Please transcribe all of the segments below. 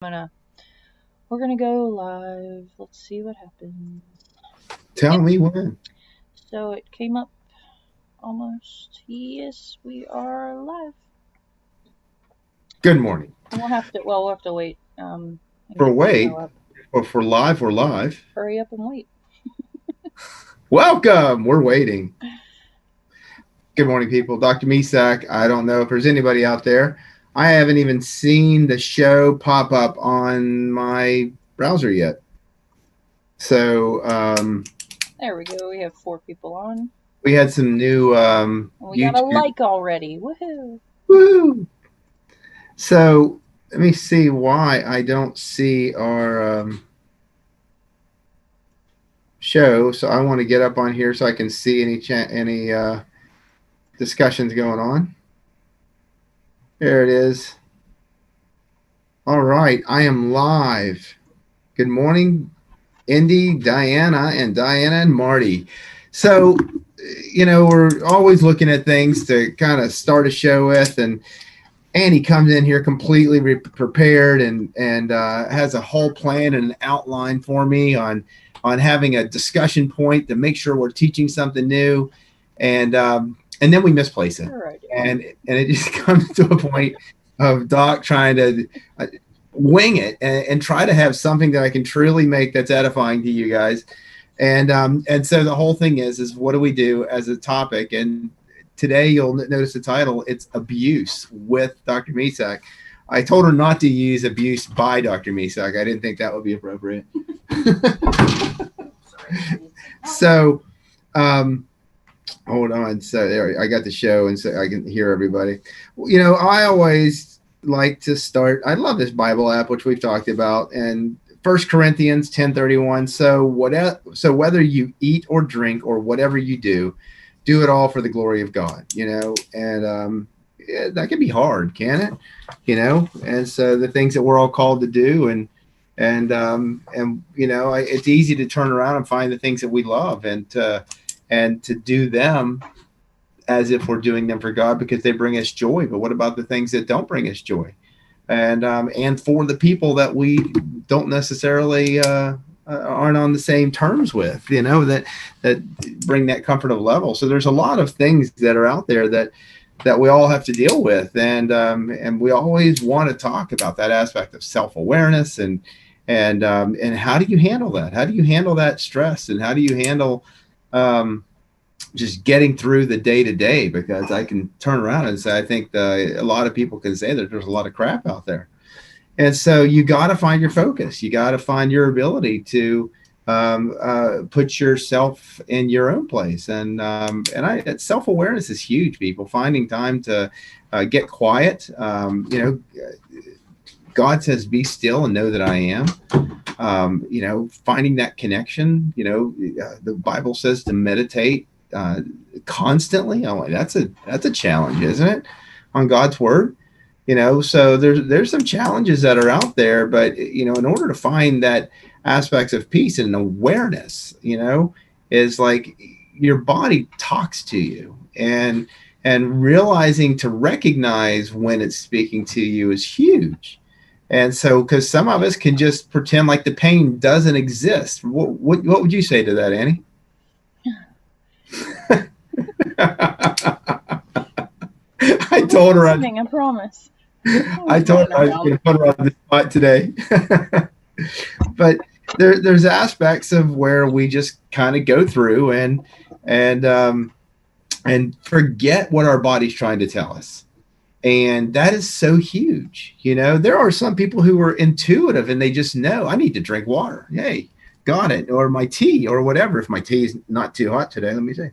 gonna we're gonna go live. Let's see what happens. Tell Yep. me when. So it came up almost. Yes, we are live. Good morning. We'll have to. Well, we'll have to wait. And For get the wait, show up. or for live, we're live. Hurry up and wait. Welcome. We're waiting. Good morning, people. Dr. Misak. I don't know if there's anybody out there. I haven't even seen the show pop up on my browser yet. So There we go. We have 4 people on. we had some new And we got a YouTube. like already. Woohoo! Woo! So let me see why I don't see our show. So I want to get up on here so I can see any discussions going on. There it is. All right, I am live. Good morning, Indy, Diana and Marty. So, we're always looking at things to kind of start a show with, and Andy comes in here completely prepared and has a whole plan and an outline for me on having a discussion point to make sure we're teaching something new, and then we misplace it, Sure I do. and it just comes to a point of Doc trying to wing it and try to have something that I can truly make that's edifying to you guys. And so the whole thing is what do we do as a topic? And today you'll notice the title, it's abuse with Dr. Misak. I told her not to use abuse by Dr. Misak. I didn't think that would be appropriate. So hold on. So there, I got the show and so I can hear everybody. I always like to start. I love this Bible app, which we've talked about, and 1 Corinthians 10:31. So whether you eat or drink or whatever you do it all for the glory of God. And that can be hard, can it? And so the things that we're all called to do, it's easy to turn around and find the things that we love and to do them as if we're doing them for God because they bring us joy. But what about the things that don't bring us joy? And for the people that we don't necessarily aren't on the same terms with, that bring that comfortable level. So there's a lot of things that are out there that we all have to deal with, and we always want to talk about that aspect of self-awareness and how do you handle that? How do you handle that stress, and how do you handle just getting through the day to day? Because I can turn around and say, I think a lot of people can say that there's a lot of crap out there. And so you got to find your focus. You got to find your ability to put yourself in your own place. And self-awareness is huge, people. Finding time to get quiet. God says, be still and know that I am. Finding that connection. The Bible says to meditate constantly. Oh, that's a challenge, isn't it? On God's word. So there's some challenges that are out there, but in order to find that aspects of peace and awareness, is like your body talks to you, and realizing to recognize when it's speaking to you is huge. And so, because some of us can just pretend like the pain doesn't exist. What would you say to that, Annie? I told her I promise. I told her I was going to put her on the spot today. But there's aspects of where we just kind of go through and forget what our body's trying to tell us. And that is so huge. There are some people who are intuitive and they just know, I need to drink water. Hey, got it. Or my tea or whatever. If my tea is not too hot today, let me see.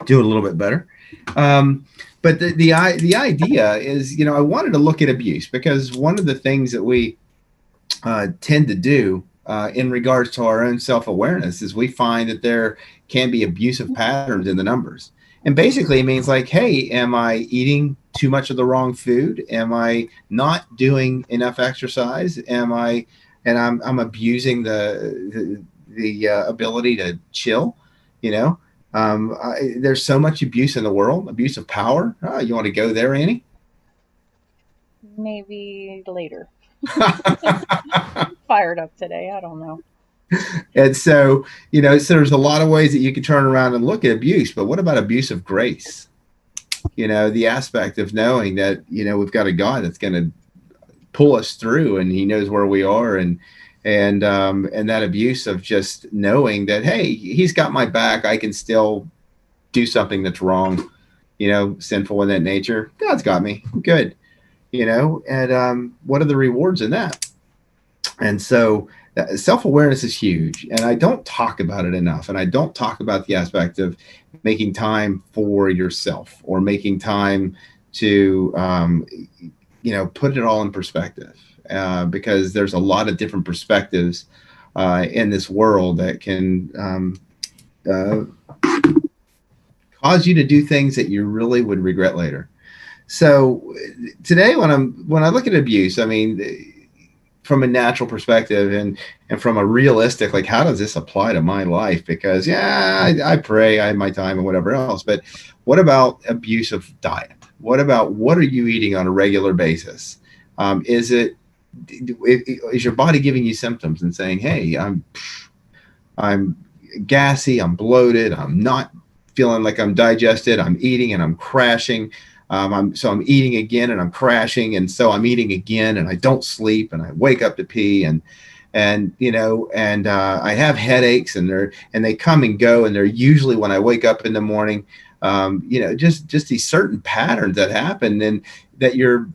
Do it a little bit better. But the idea is, I wanted to look at abuse because one of the things that we tend to do in regards to our own self-awareness is we find that there can be abusive patterns in the numbers. And basically it means like, hey, am I eating too much of the wrong food? Am I not doing enough exercise? I'm abusing the ability to chill, there's so much abuse in the world, abuse of power. You want to go there, Annie? Maybe later. Fired up today. I don't know. And so, so there's a lot of ways that you can turn around and look at abuse, but what about abuse of grace? The aspect of knowing that, we've got a God that's going to pull us through, and he knows where we are, and that abuse of just knowing that, hey, he's got my back. I can still do something that's wrong, sinful in that nature. God's got me. I'm good. And what are the rewards in that? And so self-awareness is huge, and I don't talk about it enough. And I don't talk about the aspect of making time for yourself, or making time to put it all in perspective, because there's a lot of different perspectives in this world that can cause you to do things that you really would regret later. So today, when I look at abuse, I mean, from a natural perspective, and from a realistic, like, how does this apply to my life? Because I pray, I have my time and whatever else, but what about abuse of diet? What are you eating on a regular basis? Is your body giving you symptoms and saying, hey, I'm gassy, I'm bloated, I'm not feeling like I'm digested, I'm eating and I'm crashing. I'm eating again and I'm crashing, and so I'm eating again and I don't sleep and I wake up to pee, and I have headaches, and they come and go, and they're usually when I wake up in the morning. Just these certain patterns that happen, and you're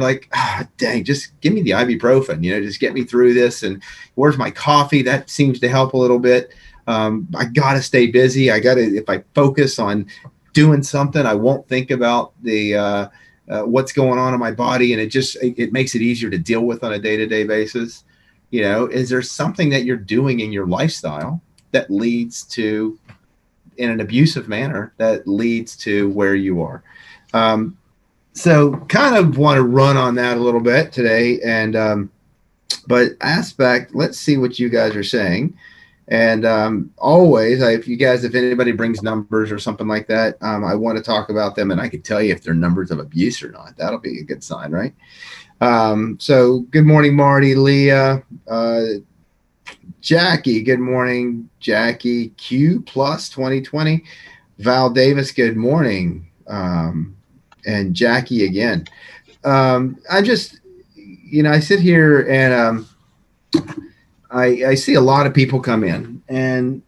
like, dang, just give me the ibuprofen, just get me through this. And where's my coffee? That seems to help a little bit. I gotta stay busy. If I focus on doing something, I won't think about the what's going on in my body, and it makes it easier to deal with on a day-to-day basis. Is there something that you're doing in your lifestyle that leads to, in an abusive manner, that leads to where you are? So kind of want to run on that a little bit today, and but let's see what you guys are saying. And always, if anybody brings numbers or something like that, I want to talk about them, and I can tell you if they're numbers of abuse or not. That'll be a good sign, right? So good morning, Marty, Leah, Jackie. Good morning, Jackie. Q plus 2020. Val Davis. Good morning, and Jackie again. I just, I sit here and I see a lot of people come in, and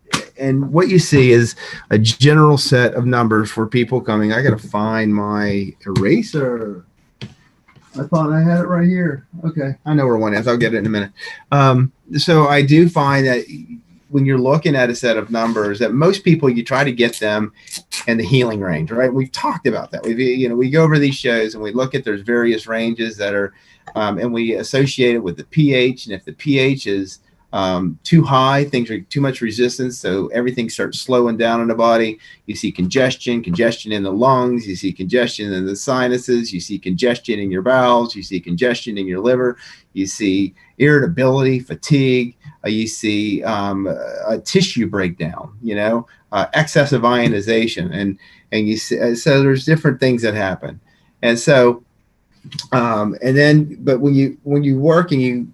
what you see is a general set of numbers for people coming. I got to find my eraser. I thought I had it right here. Okay, I know where one is. I'll get it in a minute. So I do find that when you're looking at a set of numbers, that most people, you try to get them in the healing range, right? We've talked about that. We go over these shows and we look at there's various ranges that are, and we associate it with the pH. And if the pH is too high, things are too much resistance, so everything starts slowing down in the body. You see congestion in the lungs, you see congestion in the sinuses, you see congestion in your bowels, you see congestion in your liver, you see irritability, fatigue, you see a tissue breakdown, excessive ionization, and you see, so there's different things that happen. And so but when you work and you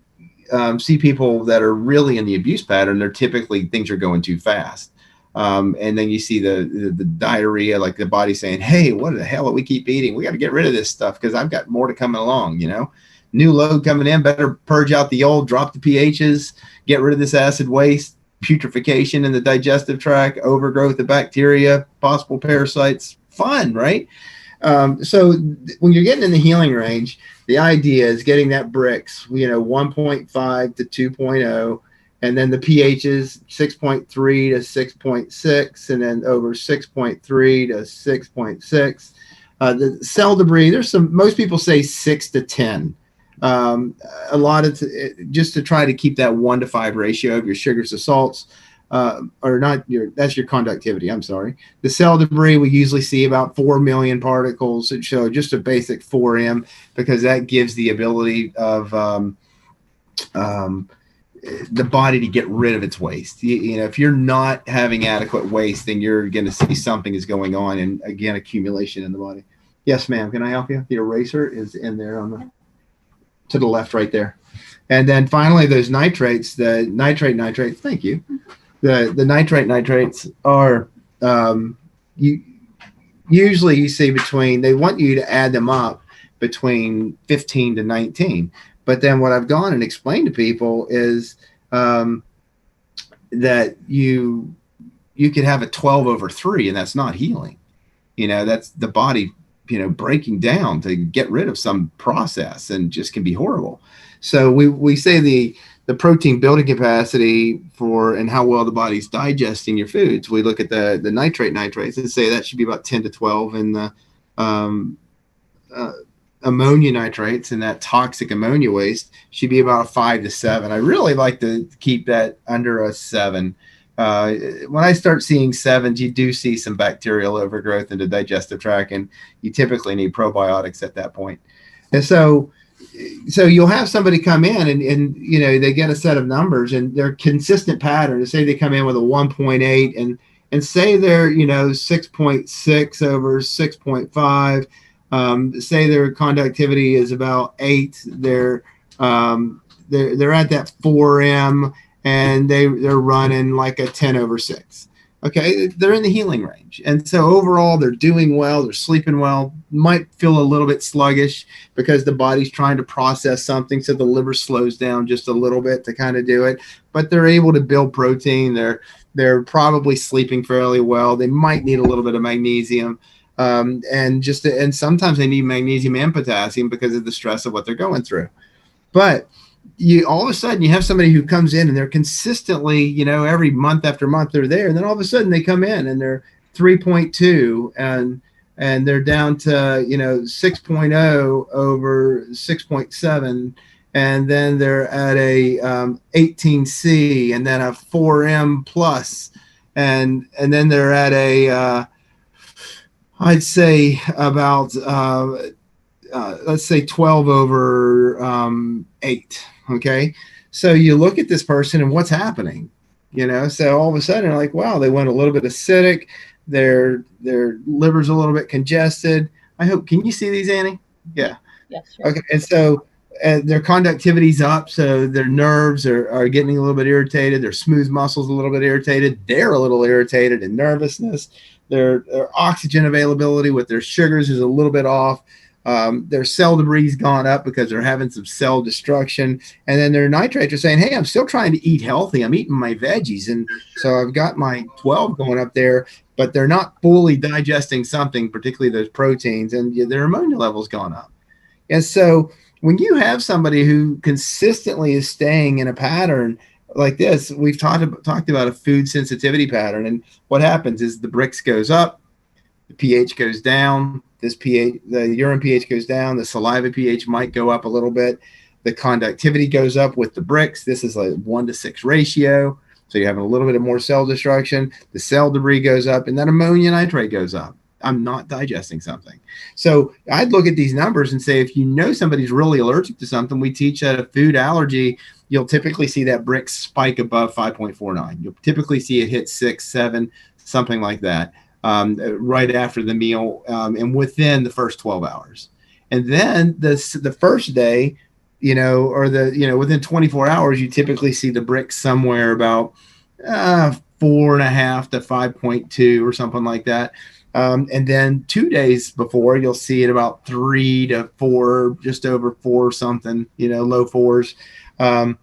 see people that are really in the abuse pattern, they're typically, things are going too fast. And then you see the diarrhea, like the body saying, hey, what the hell do we keep eating? We got to get rid of this stuff because I've got more to coming along, new load coming in, better purge out the old, drop the pHs, get rid of this acid waste, putrefaction in the digestive tract, overgrowth of bacteria, possible parasites. Fun, right? So when you're getting in the healing range, the idea is getting that bricks, 1.5 to 2.0, and then the pH is 6.3 to 6.6, and then over 6.3 to 6.6. The cell debris, most people say 6 to 10. A lot of just to try to keep that 1 to 5 ratio of your sugars to salts. That's your conductivity. I'm sorry. The cell debris, we usually see about 4 million particles. So just a basic 4M, because that gives the ability of the body to get rid of its waste. If you're not having adequate waste, then you're going to see something is going on, and again, accumulation in the body. Yes, ma'am. Can I help you? The eraser is in there on the. to the left right there. And then finally, those nitrates, the nitrates, thank you. The nitrates are, you usually you see between, they want you to add them up between 15 to 19. But then what I've gone and explained to people is that you could have a 12/3, and that's not healing. That's the body, breaking down to get rid of some process, and just can be horrible. So we say the protein building capacity for and how well the body's digesting your foods. We look at the nitrates and say that should be about 10 to 12, and the ammonia nitrates and that toxic ammonia waste should be about a 5 to 7. I really like to keep that under a 7. When I start seeing 7s, you do see some bacterial overgrowth in the digestive tract, and you typically need probiotics at that point. And so you'll have somebody come in and they get a set of numbers, and they're consistent pattern. Say they come in with a 1.8 and say they're 6.6 over 6.5. Say their conductivity is about 8. They're at that 4M, and they're running like a 10/6. Okay, they're in the healing range. And so overall, they're doing well, they're sleeping well, might feel a little bit sluggish because the body's trying to process something. So the liver slows down just a little bit to kind of do it, but they're able to build protein. They're probably sleeping fairly well. They might need a little bit of magnesium. And sometimes they need magnesium and potassium because of the stress of what they're going through. But you all of a sudden you have somebody who comes in and they're consistently, every month after month they're there. And then all of a sudden they come in and they're 3.2 and they're down to, 6.0 over 6.7. And then they're at a 18C and then a 4M plus. And then they're at a, I'd say about, let's say 12/8. Okay. So you look at this person and what's happening, so all of a sudden you're like, wow, they went a little bit acidic. Their liver's a little bit congested. Can you see these, Annie? Yeah. Yes. Sir. Okay. And so their conductivity's up. So their nerves are getting a little bit irritated. Their smooth muscles a little bit irritated. They're a little irritated and nervousness. Their oxygen availability with their sugars is a little bit off. Their cell debris gone up because they're having some cell destruction. And then their nitrates are saying, hey, I'm still trying to eat healthy. I'm eating my veggies. And so I've got my 12 going up there, but they're not fully digesting something, particularly those proteins, and their ammonia level's gone up. And so when you have somebody who consistently is staying in a pattern like this, we've talked about a food sensitivity pattern. And what happens is the Brix goes up, the pH goes down, the urine pH goes down, the saliva pH might go up a little bit, the conductivity goes up with the Brix. This is like 1-to-6 ratio. So you're having a little bit of more cell destruction. The cell debris goes up, and then ammonia nitrate goes up. I'm not digesting something. So I'd look at these numbers and say, if somebody's really allergic to something, we teach that a food allergy, you'll typically see that Brix spike above 5.49. You'll typically see it hit 6, 7, something like that, right after the meal, and within the first 12 hours. And then the first day, within 24 hours, you typically see the Brix somewhere about 4.5 to 5.2 or something like that. And then 2 days before, you'll see it about 3 to 4, just over 4 something, low 4s. And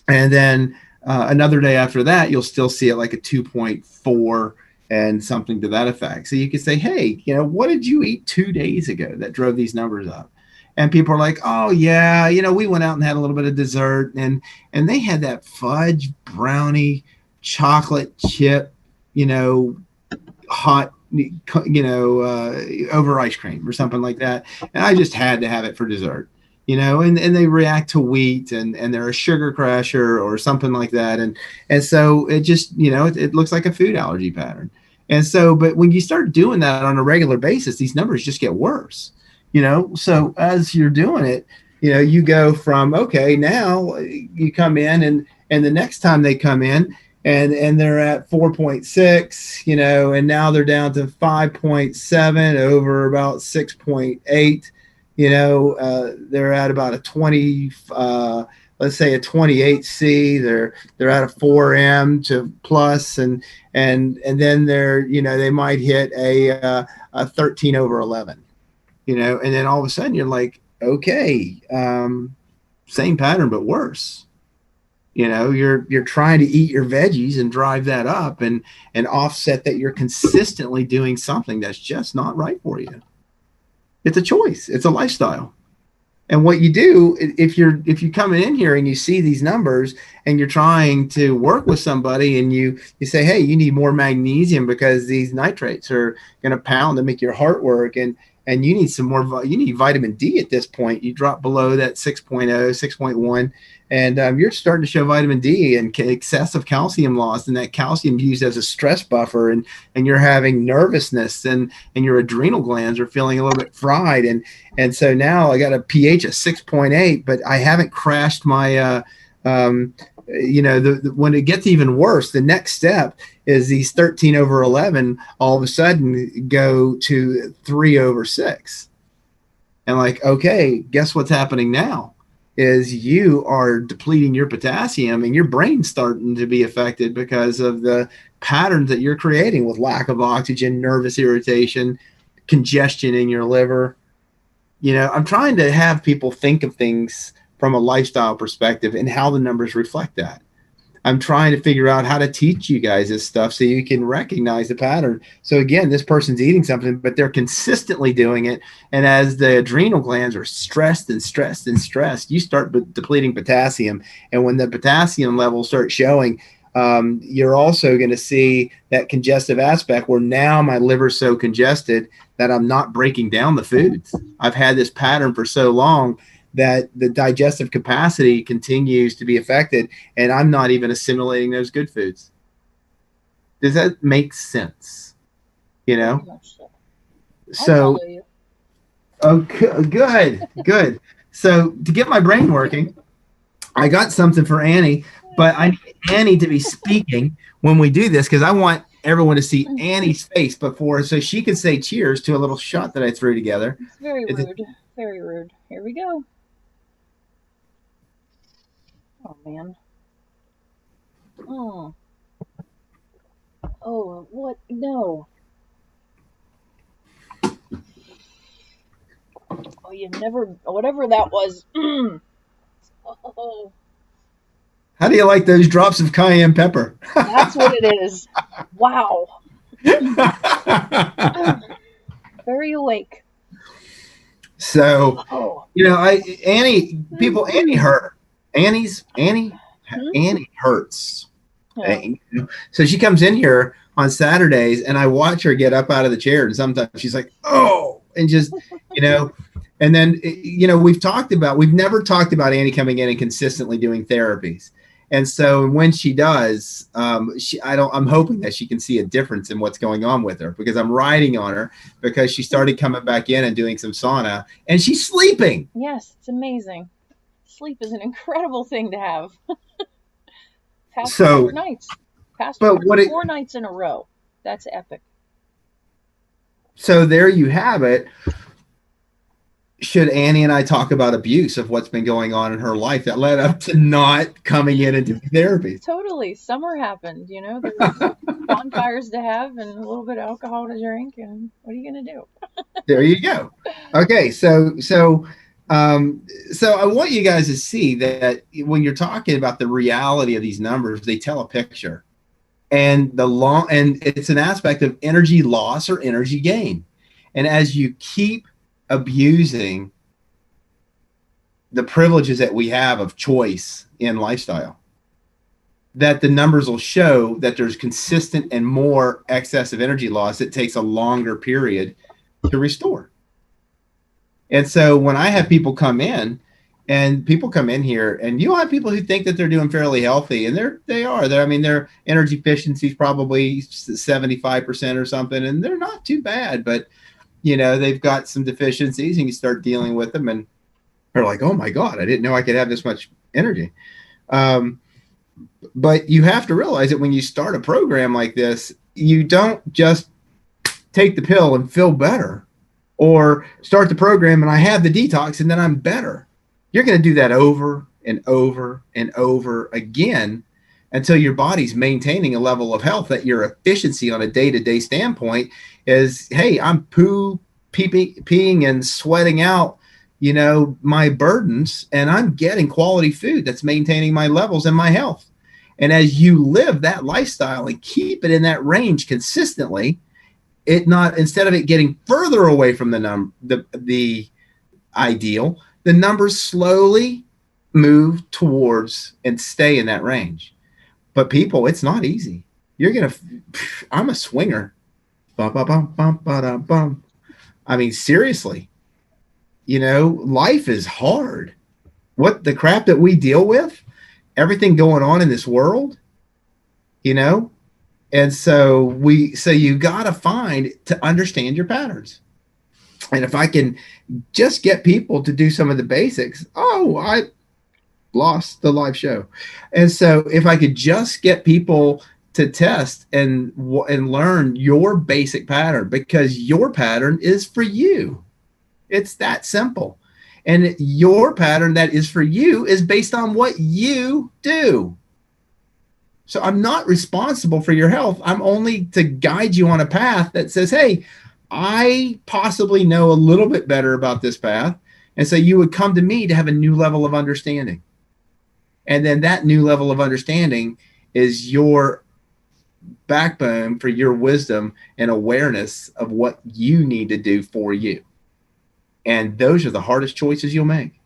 then another day after that, you'll still see it like a 2.4 and something to that effect. So you could say, hey, what did you eat 2 days ago that drove these numbers up? And people are like, oh yeah, we went out and had a little bit of dessert, and they had that fudge brownie chocolate chip, hot, over ice cream or something like that. And I just had to have it for dessert, and they react to wheat, and they're a sugar crasher or something like that. And so it just, it looks like a food allergy pattern. And so, but when you start doing that on a regular basis, these numbers just get worse, so as you're doing it, you go from, okay, now you come in and the next time they come in and they're at 4.6, and now they're down to 5.7 over about 6.8. They're at about a 20, let's say a 28C. They're at a 4M to plus, and then they might hit a 13/11. And then all of a sudden you're like, okay, same pattern but worse. You're trying to eat your veggies and drive that up and offset that you're consistently doing something that's just not right for you. It's a choice. It's a lifestyle. And what you do, if you come in here and you see these numbers and you're trying to work with somebody and you say, hey, you need more magnesium because these nitrates are going to pound and make your heart work, and you need some more, you need vitamin D at this point. You drop below that 6.0, 6.1, and you're starting to show vitamin D and excessive calcium loss, and that calcium used as a stress buffer, and you're having nervousness, and your adrenal glands are feeling a little bit fried, and so now I got a pH of 6.8, but I haven't crashed my when it gets even worse, the next step is these 13/11 all of a sudden go to 3/6. And like, okay, guess what's happening now is you are depleting your potassium and your brain's starting to be affected because of the patterns that you're creating with lack of oxygen, nervous irritation, congestion in your liver. I'm trying to have people think of things from a lifestyle perspective and how the numbers reflect that. I'm trying to figure out how to teach you guys this stuff so you can recognize the pattern. So again, this person's eating something, but they're consistently doing it. And as the adrenal glands are stressed and stressed and stressed, you start depleting potassium. And when the potassium levels start showing, you're also going to see that congestive aspect where now my liver's so congested that I'm not breaking down the foods. I've had this pattern for so long that the digestive capacity continues to be affected, and I'm not even assimilating those good foods. Does that make sense? So oh, good. So to get my brain working, I got something for Annie, but I need Annie to be speaking when we do this because I want everyone to see Annie's face before so she can say cheers to a little shot that I threw together. It's very rude. Very rude. Here we go. Oh, man. Oh. Oh, what? No. Oh, you never... Whatever that was. Oh. How do you like those drops of cayenne pepper? That's what it is. Wow. Very awake. So, Annie hurt. Annie hurts. Yeah. So she comes in here on Saturdays and I watch her get up out of the chair and sometimes she's like, oh, and just, and then, we've never talked about Annie coming in and consistently doing therapies. And so when she does, I'm hoping that she can see a difference in what's going on with her because I'm riding on her because she started coming back in and doing some sauna and she's sleeping. Yes, it's amazing. Sleep is an incredible thing to have. Past 4 nights. Past 4 nights in a row. That's epic. So there you have it. Should Annie and I talk about abuse of what's been going on in her life that led up to not coming in and doing therapy? Totally. Summer happened, There's bonfires to have and a little bit of alcohol to drink, and what are you going to do? There you go. Okay, so I want you guys to see that when you're talking about the reality of these numbers, they tell a picture, and it's an aspect of energy loss or energy gain, and as you keep abusing the privileges that we have of choice in lifestyle, that the numbers will show that there's consistent and more excessive energy loss. It takes a longer period to restore. And so when I have people come in here and you'll have people who think that they're doing fairly healthy and they are. Their energy efficiency is probably 75% or something, and they're not too bad, but they've got some deficiencies and you start dealing with them and they're like, oh my God, I didn't know I could have this much energy. But you have to realize that when you start a program like this, you don't just take the pill and feel better or start the program and I have the detox and then I'm better. You're going to do that over and over and over again until your body's maintaining a level of health that your efficiency on a day-to-day standpoint is, hey, I'm peeing and sweating out, my burdens, and I'm getting quality food that's maintaining my levels and my health. And as you live that lifestyle and keep it in that range consistently, instead of it getting further away from the ideal, the numbers slowly move towards and stay in that range. But people, it's not easy. I'm a swinger. Bum, bum, bum, bum, bum, bum. I mean, seriously, life is hard. What the crap that we deal with, everything going on in this world, and so you got to find to understand your patterns. And if I can just get people to do some of the basics, I lost the live show. And so if I could just get people to test and learn your basic pattern, because your pattern is for you. It's that simple. And your pattern that is for you is based on what you do. So I'm not responsible for your health. I'm only to guide you on a path that says, hey, I possibly know a little bit better about this path. And so you would come to me to have a new level of understanding. And then that new level of understanding is your backbone for your wisdom and awareness of what you need to do for you. And those are the hardest choices you'll make.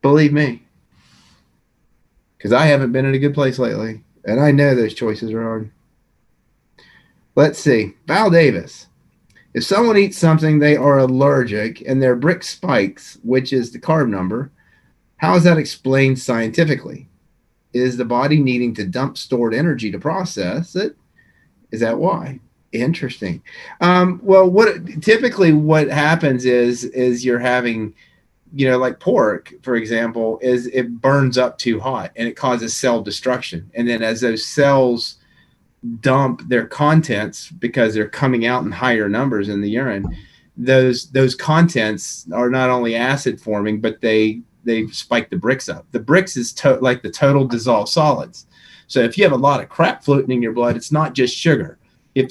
Believe me. Because I haven't been in a good place lately. And I know those choices are hard. Let's see. Val Davis. If someone eats something they are allergic and their brick spikes, which is the carb number, how is that explained scientifically? Is the body needing to dump stored energy to process it? Is that why? Interesting. Well, typically what happens is you're having, like pork, for example, is it burns up too hot and it causes cell destruction. And then as those cells dump their contents, because they're coming out in higher numbers in the urine, those contents are not only acid forming, but they spike the bricks up. The bricks is like the total dissolved solids. So if you have a lot of crap floating in your blood, it's not just sugar. If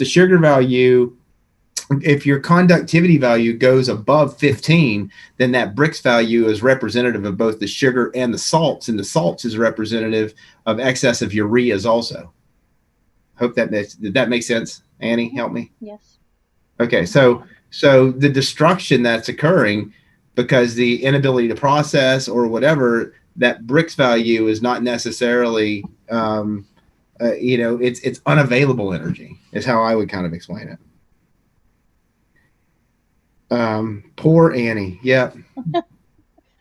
your conductivity value goes above 15, then that bricks value is representative of both the sugar and the salts, and the salts is representative of excess of ureas also. Hope did that make sense? Annie, help me. Yes. Okay. So the destruction that's occurring because the inability to process or whatever, that bricks value is not necessarily, it's unavailable energy is how I would kind of explain it. Poor Annie. Yep.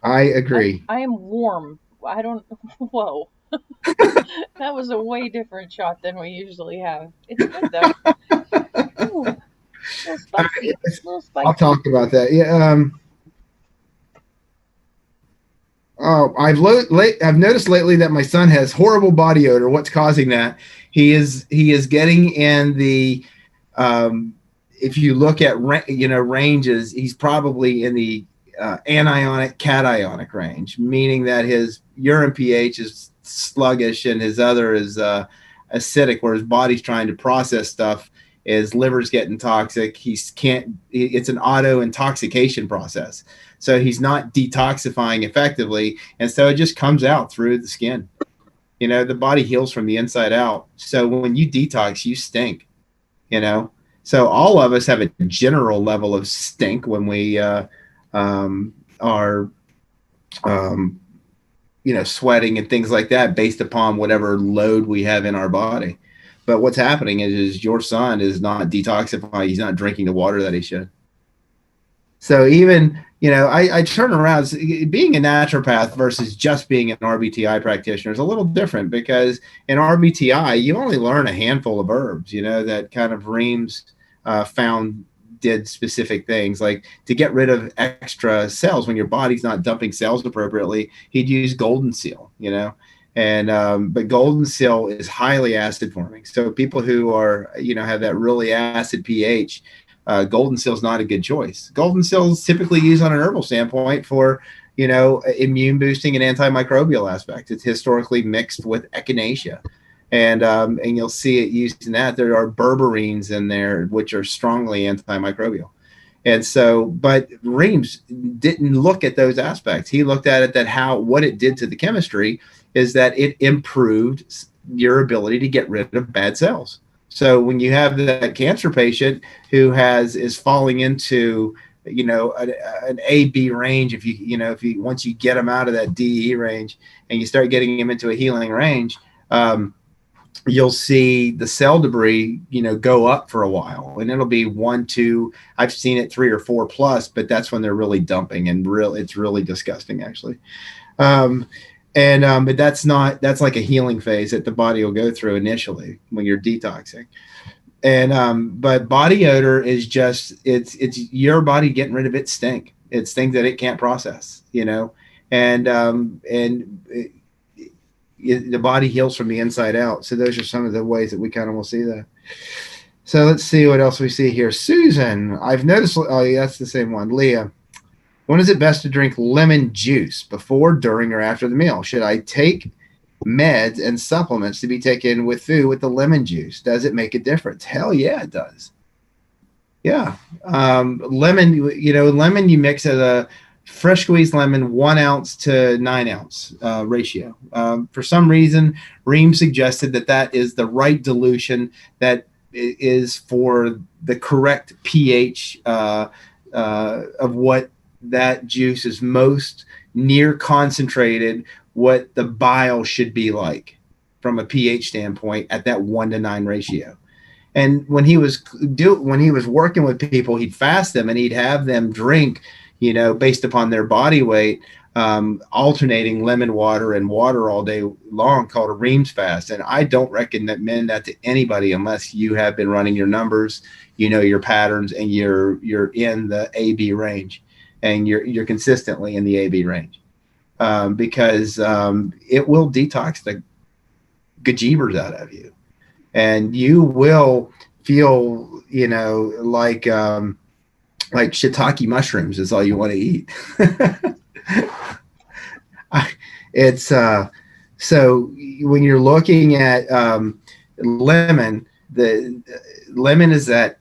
I agree. I am warm. I don't, whoa. That was a way different shot than we usually have. It's good though. Ooh, a little spicy. I'll talk about that. Yeah. I've noticed lately that my son has horrible body odor. What's causing that? He is getting in the if you look at ranges, he's probably in the anionic cationic range, meaning that his urine pH is sluggish and his other is acidic, where his body's trying to process stuff. His liver's getting toxic. It's an auto intoxication process. So he's not detoxifying effectively. And so it just comes out through the skin. The body heals from the inside out. So when you detox, you stink, So all of us have a general level of stink when we are, sweating and things like that based upon whatever load we have in our body. But what's happening is your son is not detoxifying. He's not drinking the water that he should. So even, I turn around, being a naturopath versus just being an RBTI practitioner is a little different, because in RBTI, you only learn a handful of herbs, that kind of Reams found did specific things, like to get rid of extra cells when your body's not dumping cells appropriately. He'd use golden seal, and but golden seal is highly acid forming. So people who are, have that really acid pH, Golden seal is not a good choice. Golden seal is typically used on an herbal standpoint for, immune boosting and antimicrobial aspect. It's historically mixed with echinacea. And you'll see it used in that. There are berberines in there, which are strongly antimicrobial. And so, but Reams didn't look at those aspects. He looked at it what it did to the chemistry is that it improved your ability to get rid of bad cells. So when you have that cancer patient who is falling into, an A-B range, if you once you get them out of that D-E range and you start getting them into a healing range, you'll see the cell debris, go up for a while, and it'll be 1, 2. I've seen it 3 or 4 plus, but that's when they're really dumping, and it's really disgusting, actually. But that's like a healing phase that the body will go through initially when you're detoxing. And but body odor is just it's your body getting rid of its stink. It's things that it can't process, and the body heals from the inside out. So those are some of the ways that we kind of will see that. So let's see what else we see here. Susan, I've noticed. Oh, yeah, that's the same one. Leah, when is it best to drink lemon juice? Before, during, or after the meal? Should I take meds and supplements to be taken with food with the lemon juice? Does it make a difference? Hell yeah, it does. Yeah. Lemon, lemon you mix at a fresh squeezed lemon, 1 ounce to 9 ounce ratio. For some reason, Ream suggested that is the right dilution that is for the correct pH of what that juice is most near concentrated, what the bile should be like from a pH standpoint at that 1 to 9 ratio. And when he was working with people, he'd fast them and he'd have them drink, based upon their body weight, alternating lemon water and water all day long, called a Reams fast. And I don't recommend that to anybody unless you have been running your numbers, your patterns, and you're in the AB range, and you're consistently in the AB range, because it will detox the gajebers out of you, and you will feel, like shiitake mushrooms is all you want to eat. So when you're looking at lemon, the lemon is that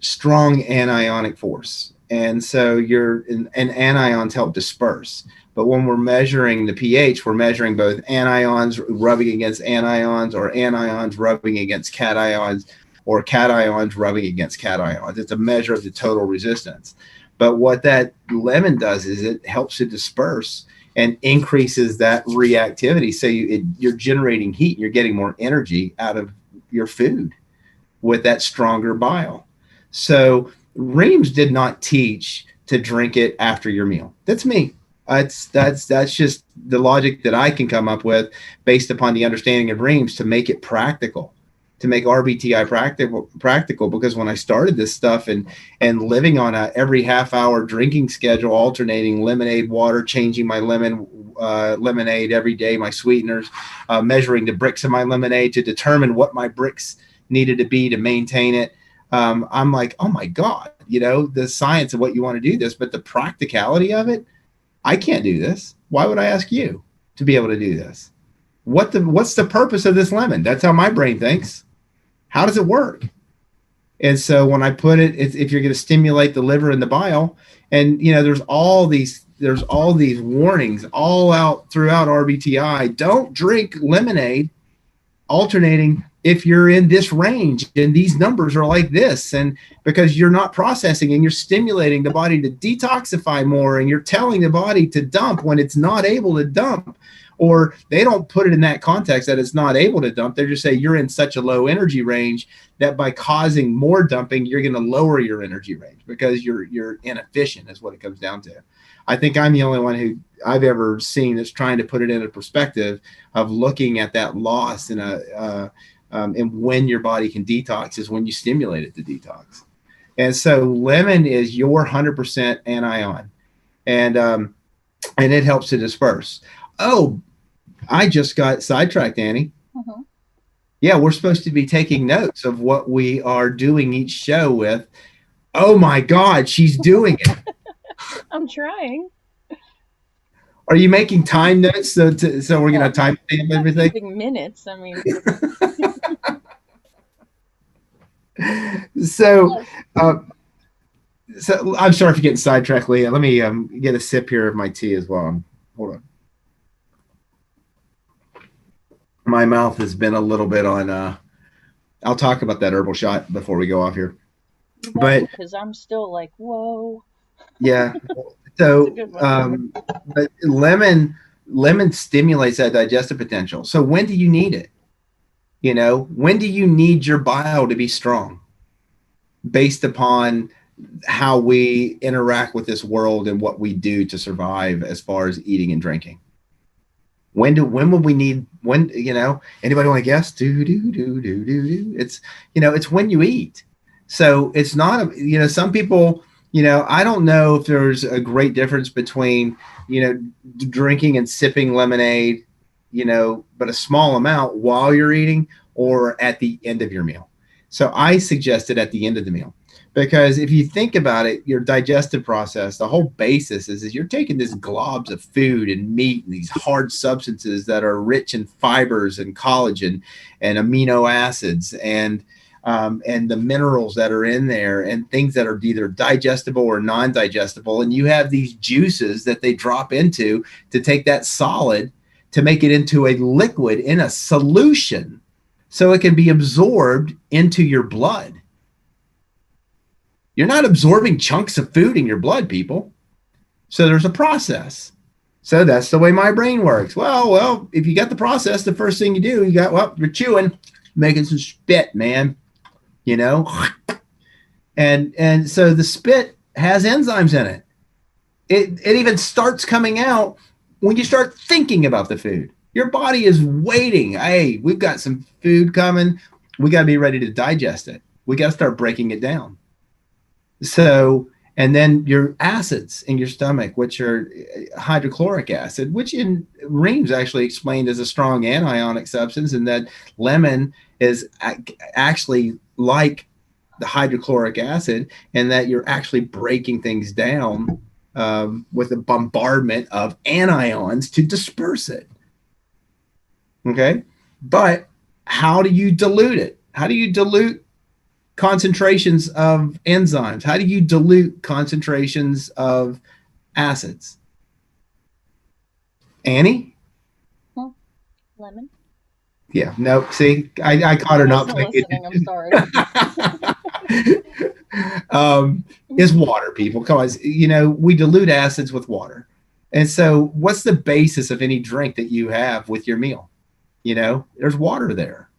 strong anionic force. And so and anions help disperse. But when we're measuring the pH, we're measuring both anions rubbing against anions, or anions rubbing against cations, or cations rubbing against cations. It's a measure of the total resistance. But what that lemon does is it helps to disperse and increases that reactivity. So you're generating heat, you're getting more energy out of your food with that stronger bile. So Reams did not teach to drink it after your meal. That's me. That's just the logic that I can come up with based upon the understanding of Reams to make it practical, to make RBTI practical. Because when I started this stuff and living on a every half hour drinking schedule, alternating lemonade water, changing my lemonade every day, my sweeteners, measuring the bricks of my lemonade to determine what my bricks needed to be to maintain it. I'm like, oh my God, the science of what you want to do this, but the practicality of it, I can't do this. Why would I ask you to be able to do this? What's the purpose of this lemon? That's how my brain thinks. How does it work? And so when I put if you're going to stimulate the liver and the bile, and there's all these warnings all out throughout RBTI. Don't drink lemonade alternating if you're in this range and these numbers are like this, and because you're not processing and you're stimulating the body to detoxify more, and you're telling the body to dump when it's not able to dump. Or they don't put it in that context that it's not able to dump. They just say you're in such a low energy range that by causing more dumping, you're going to lower your energy range because you're inefficient is what it comes down to. I think I'm the only one who I've ever seen that's trying to put it in a perspective of looking at that loss and when your body can detox is when you stimulate it to detox. And so lemon is your 100% anion, and it helps to disperse. Oh, I just got sidetracked, Annie. Mm-hmm. Yeah, we're supposed to be taking notes of what we are doing each show with. Oh my God, she's doing it. I'm trying. Are you making time notes so we're gonna time stamp everything? Keeping minutes. I mean. So, so I'm sorry for getting sidetracked, Leah. Let me get a sip here of my tea as well. Hold on. My mouth has been a little bit on. I'll talk about that herbal shot before we go off here. But because I'm still like, whoa. Yeah. So, but lemon stimulates that digestive potential. So when do you need it? You know, when do you need your bile to be strong? Based upon how we interact with this world and what we do to survive as far as eating and drinking. When will we need, when, you know, anybody want to guess? It's, you know, it's when you eat. So it's not, you know, some people, you know, I don't know if there's a great difference between, you know, drinking and sipping lemonade, you know, but a small amount while you're eating or at the end of your meal. So I suggested at the end of the meal. Because if you think about it, your digestive process, the whole basis is you're taking these globs of food and meat and these hard substances that are rich in fibers and collagen and amino acids and the minerals that are in there and things that are either digestible or non-digestible. And you have these juices that they drop into to take that solid to make it into a liquid in a solution so it can be absorbed into your blood. You're not absorbing chunks of food in your blood, people. So there's a process. So that's the way my brain works. Well, if you got the process, the first thing you do, you're chewing, making some spit, man. You know? And so the spit has enzymes in it. It even starts coming out when you start thinking about the food. Your body is waiting. Hey, we've got some food coming. We got to be ready to digest it. We got to start breaking it down. So, and then your acids in your stomach, which are hydrochloric acid, which in Reams actually explained as a strong anionic substance, and that lemon is actually like the hydrochloric acid, and that you're actually breaking things down with a bombardment of anions to disperse it. Okay. But how do you dilute it? How do you dilute concentrations of enzymes? How do you dilute concentrations of acids? Annie? Lemon? Yeah, no, see, I caught her not listening. I'm sorry. Is water, people. Because, you know, we dilute acids with water. And so what's the basis of any drink that you have with your meal? You know, there's water there.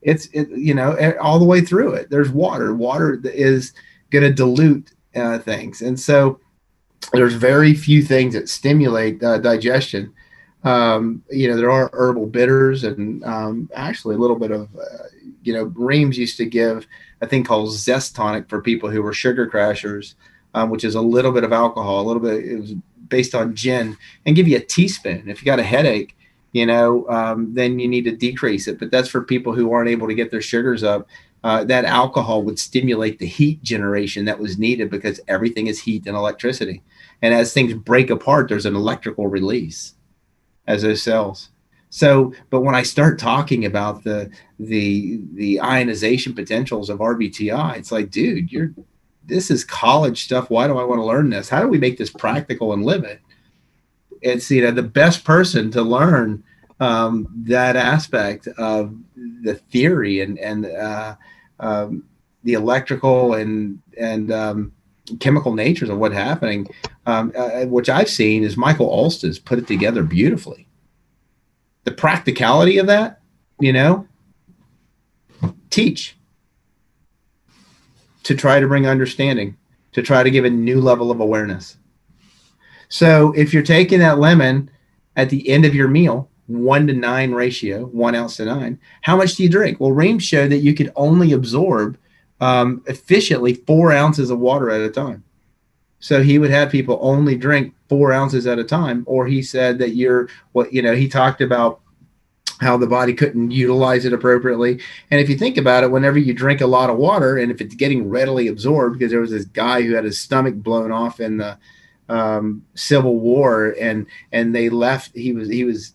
You know, all the way through it, there's water. Water is going to dilute things. And so there's very few things that stimulate digestion. You know, there are herbal bitters and actually a little bit of, you know, Reams used to give a thing called Zest Tonic for people who were sugar crashers, which is a little bit of alcohol, a little bit, it was based on gin, and give you a teaspoon. If you got a headache, you know, then you need to decrease it. But that's for people who aren't able to get their sugars up. That alcohol would stimulate the heat generation that was needed because everything is heat and electricity. And as things break apart, there's an electrical release as those cells. So, but when I start talking about the ionization potentials of RBTI, it's like, dude, this is college stuff. Why do I want to learn this? How do we make this practical and live it? It's, you know, the best person to learn that aspect of the theory and the electrical and chemical natures of what's happening, which I've seen is Michael Olsta's put it together beautifully. The practicality of that, you know, teach to try to bring understanding, to try to give a new level of awareness. So if you're taking that lemon at the end of your meal, 1-to-9 ratio, 1 ounce to 9, how much do you drink? Well, Reams showed that you could only absorb efficiently 4 ounces of water at a time. So he would have people only drink 4 ounces at a time, or he said that he talked about how the body couldn't utilize it appropriately. And if you think about it, whenever you drink a lot of water and if it's getting readily absorbed, because there was this guy who had his stomach blown off in the Civil War, and they left. He was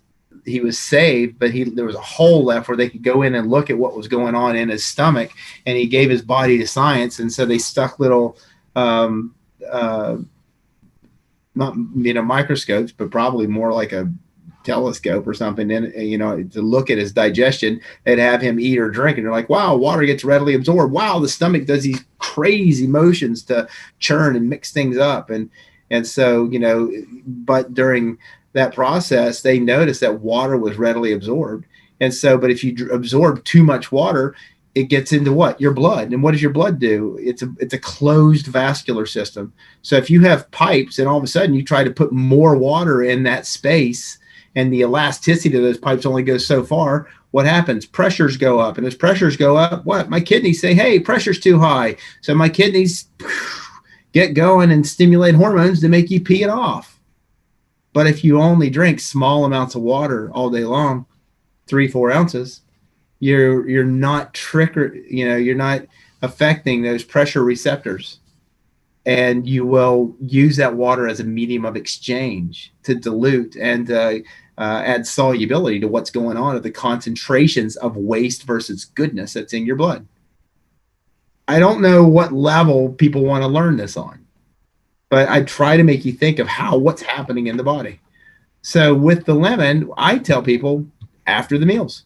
saved, but there was a hole left where they could go in and look at what was going on in his stomach, and he gave his body to science, and so they stuck little not microscopes, but probably more like a telescope or something in, to look at his digestion. They'd have him eat or drink, and they're like, wow, water gets readily absorbed. Wow, the stomach does these crazy motions to churn and mix things up. And so, but during that process, they noticed that water was readily absorbed. And so, but if you absorb too much water, it gets into what? Your blood. And what does your blood do? It's a closed vascular system. So if you have pipes and all of a sudden you try to put more water in that space, and the elasticity of those pipes only goes so far, what happens? Pressures go up. And as pressures go up, what? My kidneys say, hey, pressure's too high. So my kidneys get going and stimulate hormones to make you pee it off. But if you only drink small amounts of water all day long, 3-4 ounces, you're not you're not affecting those pressure receptors. And you will use that water as a medium of exchange to dilute and add solubility to what's going on at the concentrations of waste versus goodness that's in your blood. I don't know what level people want to learn this on, but I try to make you think of what's happening in the body. So with the lemon, I tell people after the meals,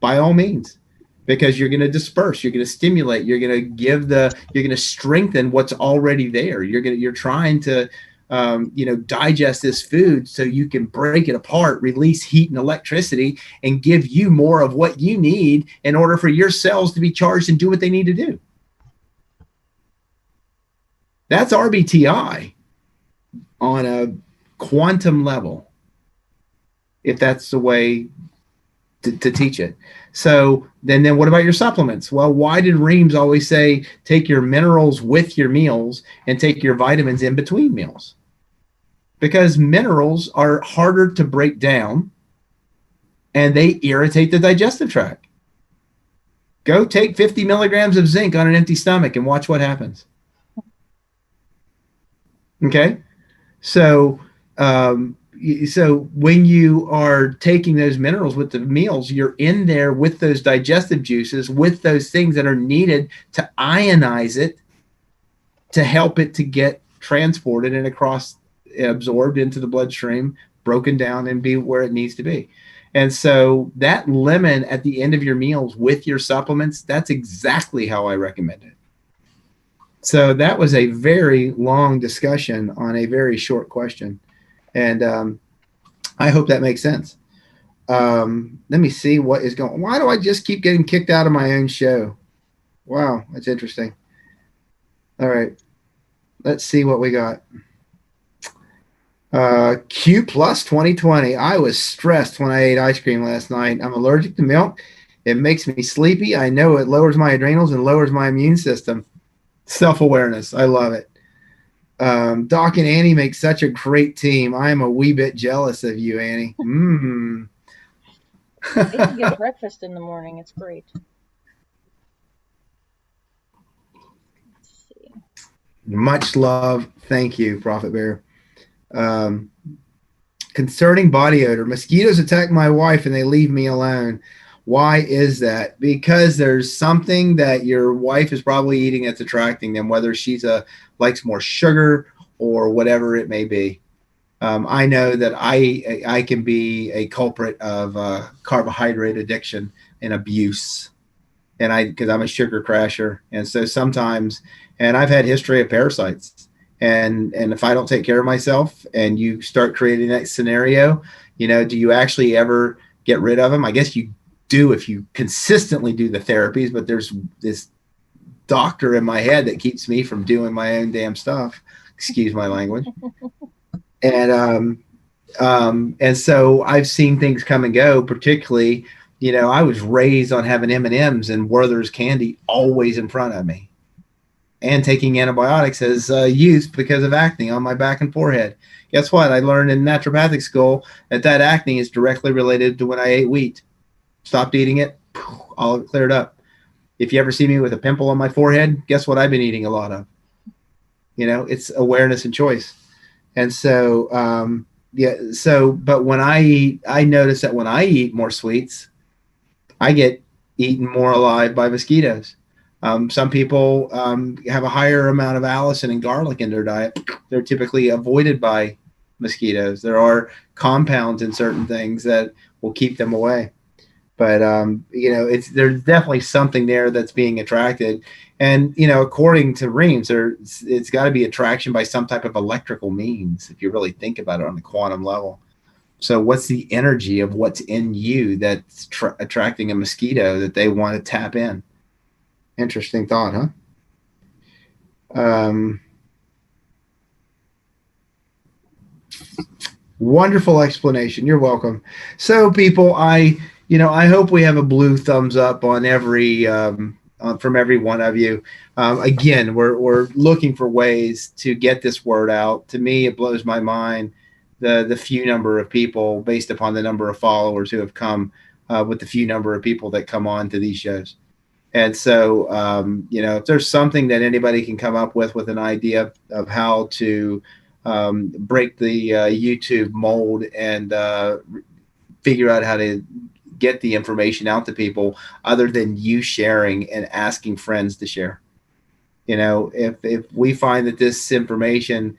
by all means, because you're going to disperse, you're going to stimulate, you're going to strengthen what's already there. You're trying to, digest this food so you can break it apart, release heat and electricity, and give you more of what you need in order for your cells to be charged and do what they need to do. That's RBTI on a quantum level, if that's the way to teach it. So then what about your supplements? Well, why did Reams always say take your minerals with your meals and take your vitamins in between meals? Because minerals are harder to break down and they irritate the digestive tract. Go take 50 milligrams of zinc on an empty stomach and watch what happens. Okay, so when you are taking those minerals with the meals, you're in there with those digestive juices, with those things that are needed to ionize it, to help it to get transported and absorbed into the bloodstream, broken down and be where it needs to be. And so that lemon at the end of your meals with your supplements, that's exactly how I recommend it. So that was a very long discussion on a very short question. And I hope that makes sense. Let me see what is going on. Why do I just keep getting kicked out of my own show? Wow, that's interesting. All right. Let's see what we got. Q plus 2020. I was stressed when I ate ice cream last night. I'm allergic to milk. It makes me sleepy. I know it lowers my adrenals and lowers my immune system. Self-awareness. I love it. Doc and Annie make such a great team. I am a wee bit jealous of you, Annie. They can get breakfast in the morning. It's great. Let's see. Much love. Thank you, Prophet Bear. Concerning body odor, mosquitoes attack my wife and they leave me alone. Why is that? Because there's something that your wife is probably eating that's attracting them, whether she's likes more sugar or whatever it may be. I know that I can be a culprit of carbohydrate addiction and abuse, and because I'm a sugar crasher, and so sometimes, and I've had history of parasites, and if I don't take care of myself, and you start creating that scenario, do you actually ever get rid of them? I guess you do if you consistently do the therapies, but there's this doctor in my head that keeps me from doing my own damn stuff. Excuse my language. And so I've seen things come and go, particularly, I was raised on having M&Ms and Werther's candy always in front of me and taking antibiotics as youth because of acne on my back and forehead. Guess what? I learned in naturopathic school that acne is directly related to when I ate wheat. stopped eating it, all cleared up. If you ever see me with a pimple on my forehead, guess what I've been eating a lot of? It's awareness and choice. And so, but when I eat, I notice that when I eat more sweets, I get eaten more alive by mosquitoes. Some people have a higher amount of allicin and garlic in their diet. They're typically avoided by mosquitoes. There are compounds in certain things that will keep them away. But there's definitely something there that's being attracted. And according to Reams, it's got to be attraction by some type of electrical means, if you really think about it on the quantum level. So what's the energy of what's in you that's attracting a mosquito that they want to tap in? Interesting thought, huh? Wonderful explanation. You're welcome. So people, I hope we have a blue thumbs up on every from every one of you. Again, we're looking for ways to get this word out. To me, it blows my mind the few number of people based upon the number of followers who have come with the few number of people that come on to these shows. And so, if there's something that anybody can come up with an idea of how to break the YouTube mold and figure out how to get the information out to people other than you sharing and asking friends to share. If we find that this information,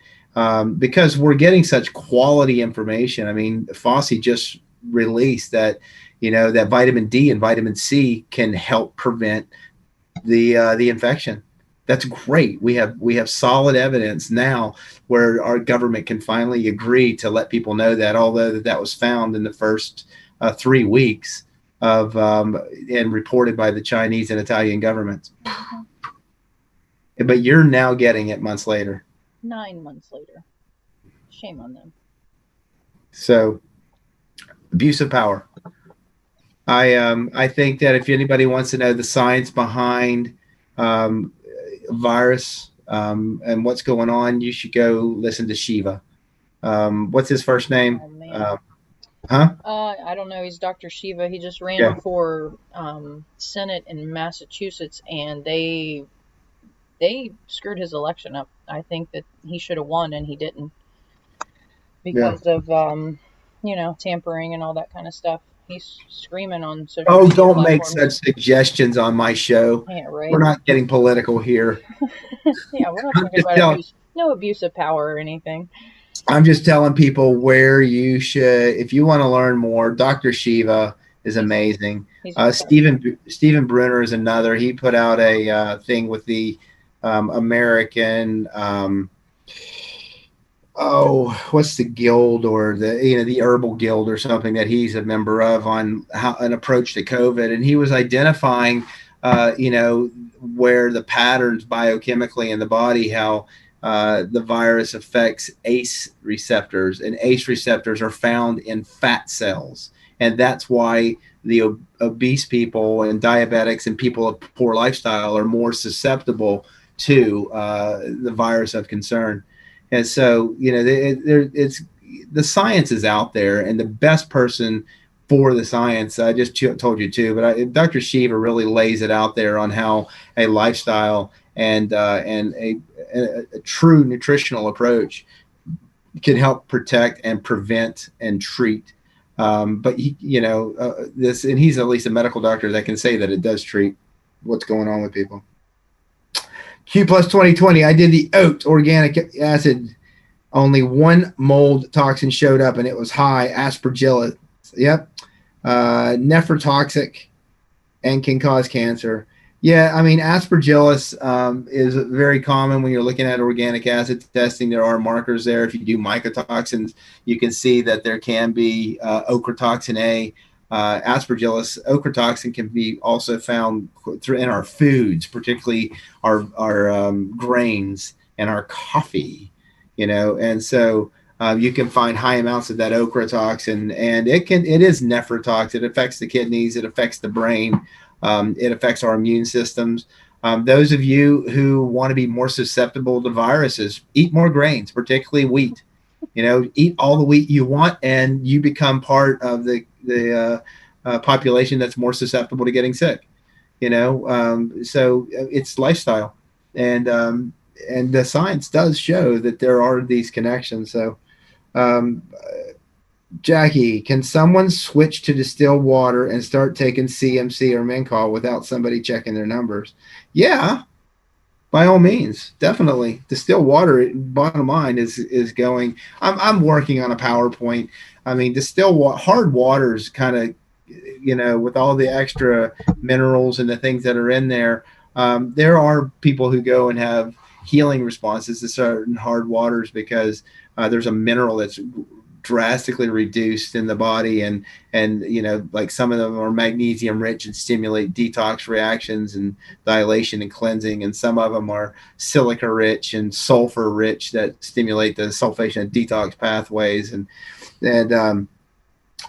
because we're getting such quality information. I mean, Fossey just released that, that vitamin D and vitamin C can help prevent the infection. That's great. We have solid evidence now where our government can finally agree to let people know that, although that was found in the first 3 weeks of and reported by the Chinese and Italian governments. But you're now getting it months later. 9 months later. Shame on them. So, abuse of power. I think that if anybody wants to know the science behind virus and what's going on, you should go listen to Shiva. What's his first name? I don't know. He's Dr. Shiva. He just ran for Senate in Massachusetts, and they screwed his election up. I think that he should have won, and he didn't because of tampering and all that kind of stuff. He's screaming on social media don't platforms. Make such suggestions on my show. Yeah, right. We're not getting political here. Yeah, we're not talking about no abuse of power or anything. I'm just telling people where you should, if you want to learn more. Dr. Shiva is amazing. Stephen Brunner is another. He put out a thing with the American what's the guild or the herbal guild or something that he's a member of on how an approach to COVID, and he was identifying where the patterns biochemically in the body, how the virus affects ACE receptors, and ACE receptors are found in fat cells, and that's why the obese people and diabetics and people of poor lifestyle are more susceptible to the virus of concern. And so, it's the science is out there, and the best person for the science, I just told you too, but Dr. Shiva really lays it out there on how a lifestyle and a true nutritional approach can help protect and prevent and treat. But this, and he's at least a medical doctor that can say that it does treat what's going on with people. Q plus 2020. I did the oat organic acid. Only one mold toxin showed up, and it was high aspergillus. Yep. Nephrotoxic and can cause cancer. Yeah, I mean, aspergillus is very common when you're looking at organic acid testing. There are markers there. If you do mycotoxins, you can see that there can be ochratoxin A. Aspergillus ochratoxin can be also found in our foods, particularly our grains and our coffee, and so you can find high amounts of that ochratoxin, and it is nephrotoxic. It affects the kidneys, it affects the brain, it affects our immune systems. Those of you who want to be more susceptible to viruses, eat more grains, particularly wheat. Eat all the wheat you want, and you become part of the population that's more susceptible to getting sick. So it's lifestyle, and the science does show that there are these connections. So, um, Jackie, can someone switch to distilled water and start taking CMC or Mincall without somebody checking their numbers? Yeah, by all means, definitely. Distilled water, bottom line, is going. I'm working on a PowerPoint. I mean, hard waters kind of, with all the extra minerals and the things that are in there. There are people who go and have healing responses to certain hard waters because there's a mineral that's drastically reduced in the body, and like some of them are magnesium rich and stimulate detox reactions and dilation and cleansing, and some of them are silica rich and sulfur rich that stimulate the sulfation and detox pathways, and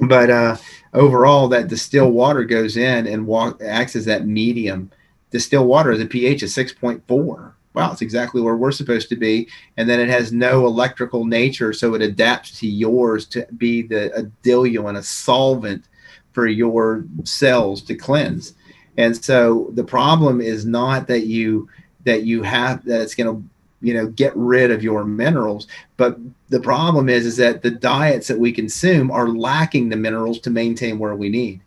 but overall that distilled water goes in and acts as that medium. Distilled water has a pH of 6.4. Wow, it's exactly where we're supposed to be. And then it has no electrical nature, so it adapts to yours to be a diluent, a solvent for your cells to cleanse. And so the problem is not that it's going to get rid of your minerals, but the problem is that the diets that we consume are lacking the minerals to maintain where we need.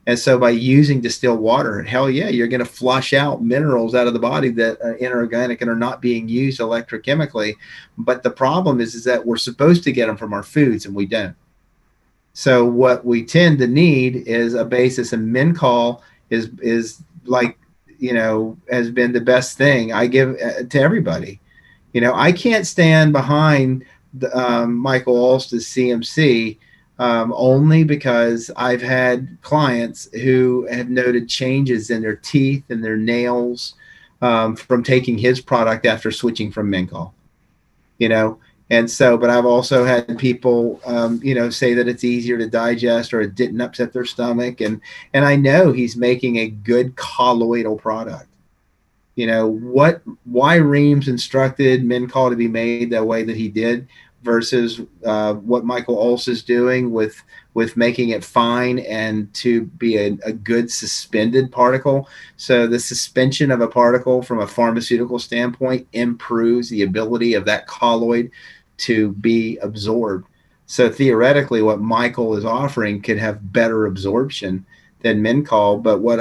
And so by using distilled water, hell yeah, you're going to flush out minerals out of the body that are inorganic and are not being used electrochemically. But the problem is that we're supposed to get them from our foods, and we don't. So what we tend to need is a basis, and Mincall is like, has been the best thing I give to everybody. I can't stand behind Michael Alsta's CMC, only because I've had clients who have noted changes in their teeth and their nails from taking his product after switching from Mincall. And so, but I've also had people, say that it's easier to digest or it didn't upset their stomach, and I know he's making a good colloidal product. Why Reams instructed Mincall to be made the way that he did versus what Michael Olsz is doing with making it fine and to be a good suspended particle. So the suspension of a particle from a pharmaceutical standpoint improves the ability of that colloid to be absorbed. So theoretically, what Michael is offering could have better absorption than Mincall. But what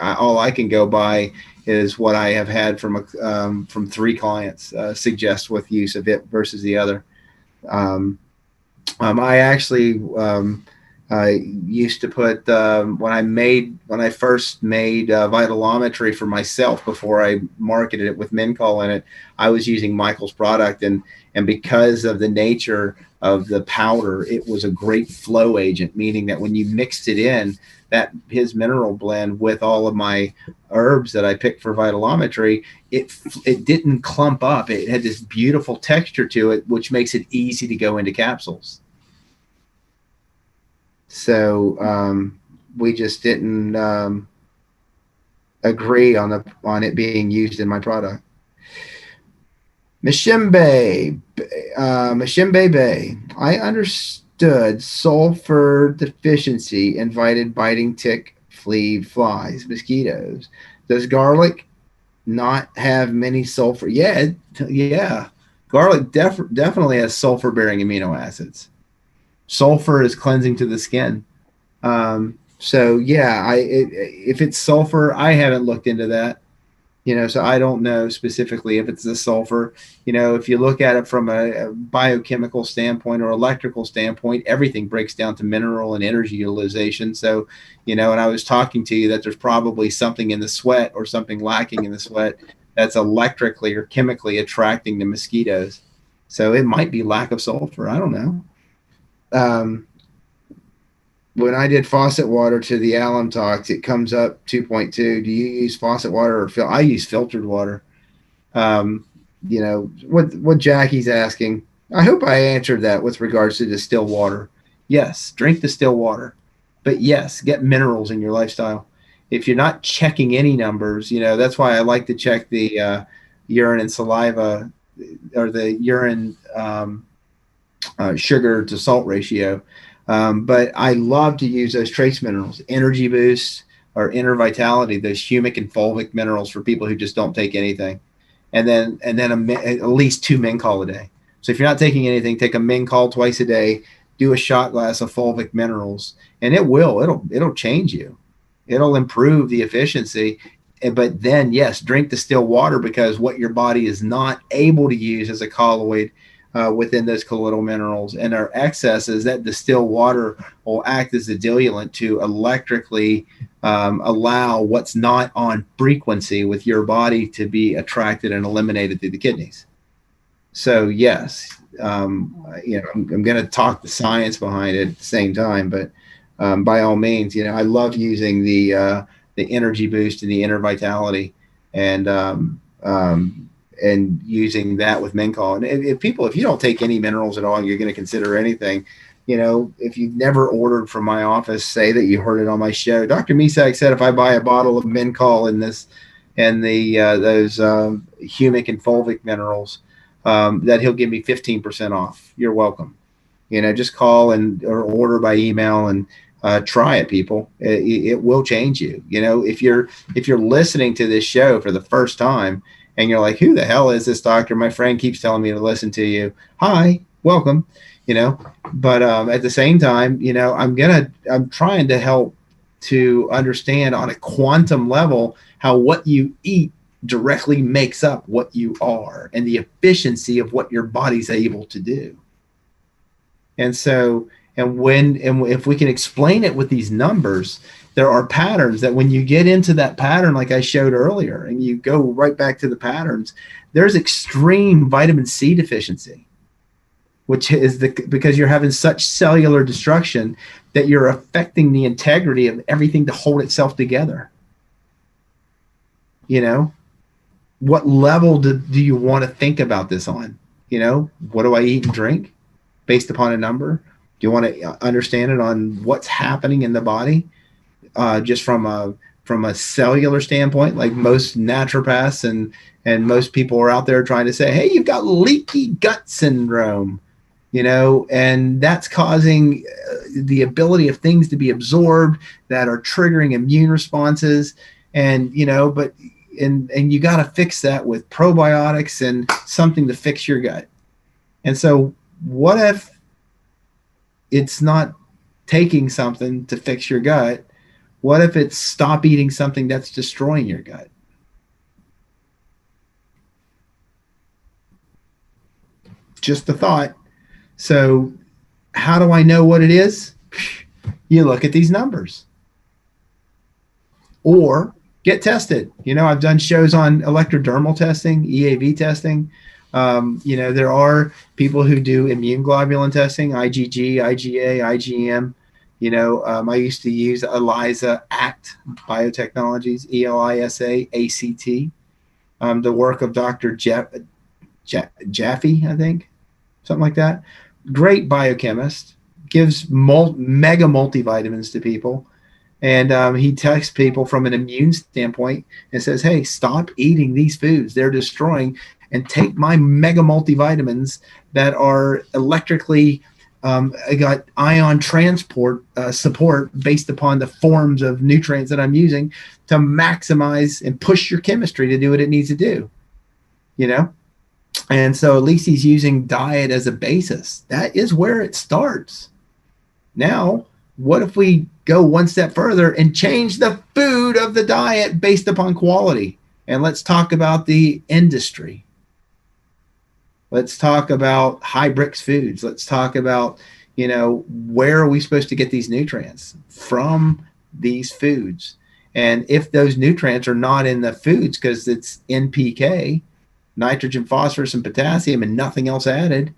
all I can go by is what I have had from 3 clients suggest with use of it versus the other. I actually used to put when I first made vitalometry for myself before I marketed it with Mincall in it. I was using Michael's product, and because of the nature of the powder, it was a great flow agent, meaning that when you mixed it in, that his mineral blend with all of my herbs that I picked for vitalometry, it didn't clump up. It had this beautiful texture to it, which makes it easy to go into capsules. So we just didn't agree on it being used in my product. Mishimbe Bay. I understood sulfur deficiency invited biting tick, flea, flies, mosquitoes. Does garlic not have many sulfur? Yeah. Garlic definitely has sulfur bearing amino acids. Sulfur is cleansing to the skin. So yeah, if it's sulfur, I haven't looked into that. So I don't know specifically if it's the sulfur. If you look at it from a biochemical standpoint or electrical standpoint, everything breaks down to mineral and energy utilization. So, and I was talking to you that there's probably something in the sweat or something lacking in the sweat that's electrically or chemically attracting the mosquitoes. So it might be lack of sulfur. I don't know. When I did faucet water to the alum tox, it comes up 2.2. Do you use faucet water or I use filtered water? What Jackie's asking. I hope I answered that with regards to distilled water. Yes, drink distilled water, but yes, get minerals in your lifestyle. If you're not checking any numbers, that's why I like to check the urine and saliva, or the urine sugar to salt ratio. But I love to use those trace minerals, energy boost or inner vitality, those humic and fulvic minerals for people who just don't take anything. And then at least 2 Min-Col a day. So if you're not taking anything, take a Min-Col twice a day, do a shot glass of fulvic minerals, and it'll change you. It'll improve the efficiency. But then, yes, drink distilled water, because what your body is not able to use as a colloid within those colloidal minerals and our excesses, that distilled water will act as a diluent to electrically allow what's not on frequency with your body to be attracted and eliminated through the kidneys. So yes, I'm going to talk the science behind it at the same time, but by all means, I love using the energy boost and the inner vitality, and and using that with Min-Col. And if you don't take any minerals at all, you're going to consider anything. If you've never ordered from my office, say that you heard it on my show. Dr. Misak said if I buy a bottle of Min-Col in this and those humic and fulvic minerals, that he'll give me 15% off. You're welcome. Just call or order by email and try it, people. It will change you. If you're listening to this show for the first time and you're like, who the hell is this doctor? My friend keeps telling me to listen to you. Hi, welcome. But at the same time, I'm trying to help to understand on a quantum level how what you eat directly makes up what you are and the efficiency of what your body's able to do. And so, and if we can explain it with these numbers, there are patterns that when you get into that pattern, like I showed earlier, and you go right back to the patterns, there's extreme vitamin C deficiency, which is because you're having such cellular destruction that you're affecting the integrity of everything to hold itself together. What level do you want to think about this on? What do I eat and drink based upon a number? Do you want to understand it on what's happening in the body, just from a cellular standpoint? Like most naturopaths and most people are out there trying to say, hey, you've got leaky gut syndrome, and that's causing the ability of things to be absorbed that are triggering immune responses, and you got to fix that with probiotics and something to fix your gut. And so what if it's not taking something to fix your gut? What if it's stop eating something that's destroying your gut? Just a thought. So how do I know what it is? You look at these numbers. Or get tested. I've done shows on electrodermal testing, EAV testing. There are people who do immune globulin testing, IgG, IgA, IgM. I used to use ELISA ACT Biotechnologies, ELISA ACT, the work of Dr. Jaffe, I think, something like that. Great biochemist, gives mega multivitamins to people. And he texts people from an immune standpoint and says, hey, stop eating these foods. They're destroying, and take my mega multivitamins that are electrically got ion transport support based upon the forms of nutrients that I'm using to maximize and push your chemistry to do what it needs to do. And so at least he's using diet as a basis. That is where it starts. Now, what if we go one step further and change the food of the diet based upon quality? And let's talk about the industry. Let's talk about high bricks foods. Let's talk about, where are we supposed to get these nutrients from these foods? And if those nutrients are not in the foods because it's NPK, nitrogen, phosphorus, and potassium, and nothing else added,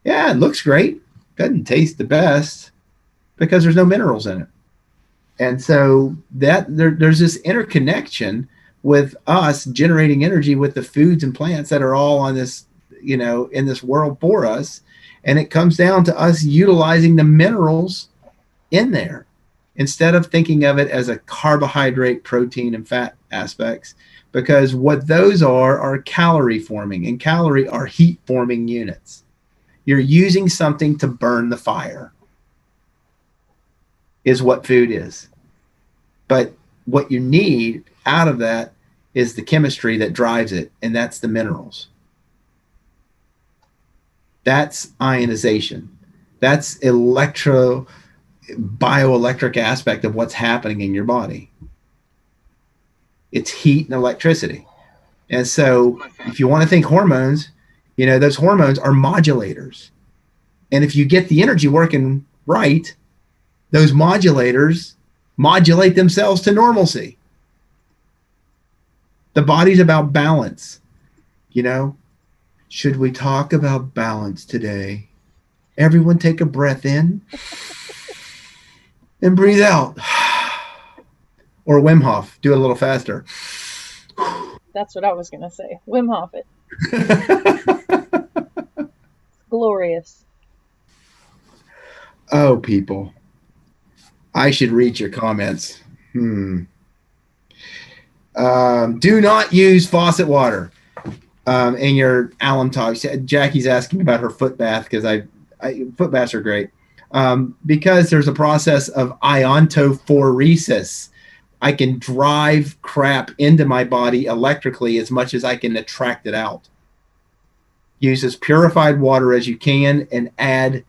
yeah, it looks great. Doesn't taste the best because there's no minerals in it. And so that there's this interconnection with us generating energy with the foods and plants that are all on this, in this world for us. And it comes down to us utilizing the minerals in there instead of thinking of it as a carbohydrate, protein, and fat aspects, because what those are calorie forming, and calorie are heat forming units. You're using something to burn the fire. is what food is. But what you need out of that is the chemistry that drives it, and that's the minerals. That's ionization. That's bioelectric aspect of what's happening in your body. It's heat and electricity. And so if you want to think hormones, those hormones are modulators. And if you get the energy working right, those modulators modulate themselves to normalcy. The body's about balance. Should we talk about balance today? Everyone take a breath in and breathe out. Or Wim Hof, do it a little faster. That's what I was going to say. Wim Hof it. Glorious. Oh, people. I should read your comments. Do not use faucet water in your alum talks. Jackie's asking about her foot bath because foot baths are great. Because there's a process of iontophoresis. I can drive crap into my body electrically as much as I can attract it out. Use as purified water as you can, and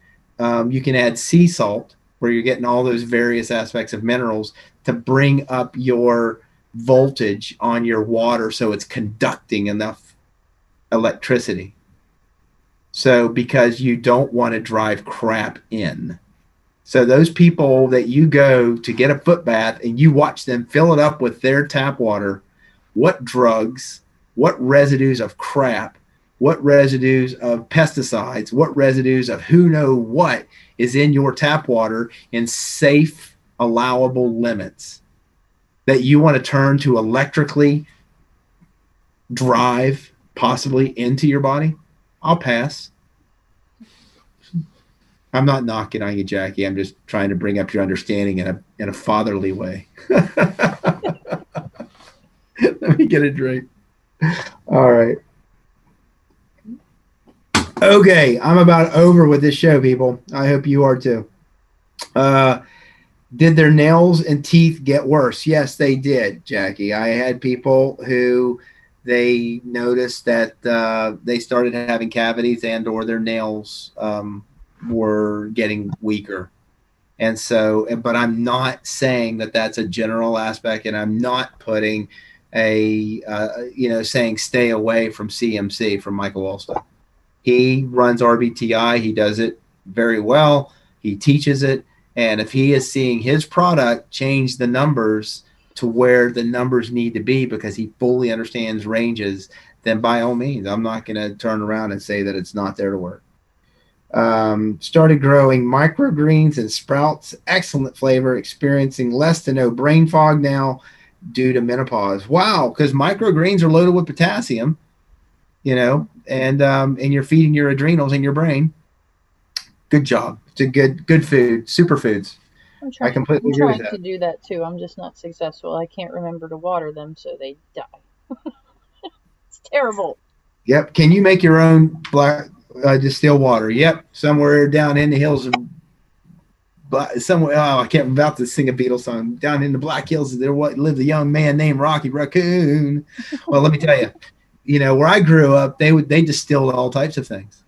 you can add sea salt, where you're getting all those various aspects of minerals to bring up your voltage on your water so it's conducting enough electricity. So because you don't want to drive crap in. So those people that you go to get a foot bath and you watch them fill it up with their tap water, what drugs, what residues of crap, what residues of pesticides, what residues of who know what is in your tap water in safe, allowable limits that you want to turn to electrically drive possibly into your body? I'll pass. I'm not knocking on you, Jackie. I'm just trying to bring up your understanding in a fatherly way. Let me get a drink. All right. Okay, I'm about over with this show, people. I hope you are too. Did their nails and teeth get worse? Yes, they did, Jackie. I had people who they noticed that they started having cavities and or their nails were getting weaker. And so, but I'm not saying that that's a general aspect, and I'm not putting saying stay away from CMC from Michael Wolstead. He runs RBTI. He does it very well. He teaches it. And if he is seeing his product change the numbers to where the numbers need to be because he fully understands ranges, then by all means, I'm not going to turn around and say that it's not there to work. Started growing microgreens and sprouts. Excellent flavor. Experiencing less to no brain fog now due to menopause. Wow, because microgreens are loaded with potassium, and you're feeding your adrenals and your brain. Good job. It's a good food. Superfoods. I completely agree with that. I'm trying to do that too. I'm just not successful. I can't remember to water them, so they die. It's terrible. Yep. Can you make your own black distilled water? Yep. Somewhere down in the hills of somewhere. Oh, I can't. I'm about to sing a Beatles song. Down in the Black Hills, there lives a young man named Rocky Raccoon. Well, let me tell you. Where I grew up, they distilled all types of things.